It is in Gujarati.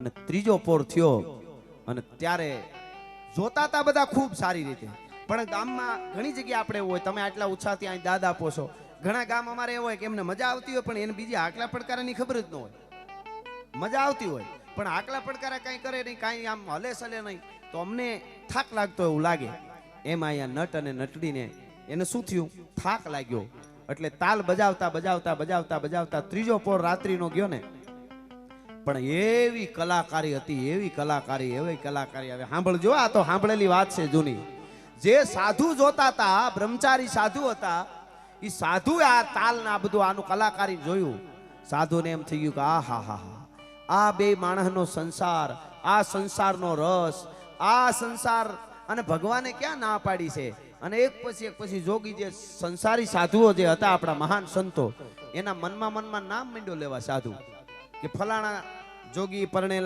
અને ત્રીજો પોર થયો અને ત્યારે જોતા હતા બધા ખૂબ સારી રીતે, પણ ગામમાં ઘણી જગ્યા આપણે હોય, તમે આટલા ઉછાથી અહીં દાદ આપો છો, ઘણા ગામ અમારે એવો હોય કે એમને મજા આવતી હોય પણ એને બીજી આકલા પડકારાની ખબર જ ન હોય. મજા આવતી હોય પણ આકલા પડકારા કાંઈ કરે નહીં, કાંઈ આમ હલે સલે નહીં, તો અમને થાક લાગતો એવું લાગે. એમાં અહીંયા નટ અને નટડીને એને શું થયું, થાક લાગ્યો. એટલે તાલ બજાવતા બજાવતા બજાવતા બજાવતા ત્રીજો પોર રાત્રિનો ગયો ને, પણ એવી કલાકારી હતી, એવી કલાકારી, એવી કલાકારી. હવે સાંભળજો, આ તો સાંભળેલી વાત છે જૂની. જે સાધુ જોતા હતા, બ્રહ્મચારી સાધુ હતા, એ સાધુએ આ તાલ ના બધું આનું કલાકારી જોયું. સાધુને એમ થઈ ગયું કે આ હા હા હા, આ બે માણસનો સંસાર, આ સંસારનો રસ, આ સંસાર, અને ભગવાને ક્યાં ના પાડી છે. અને એક પછી જોગી જે સંસારી સાધુઓ જે હતા આપણા મહાન સંતો, એના મનમાં નામ માંડ્યો લેવા સાધુ, કે ફલાણા જોગી પરણેલા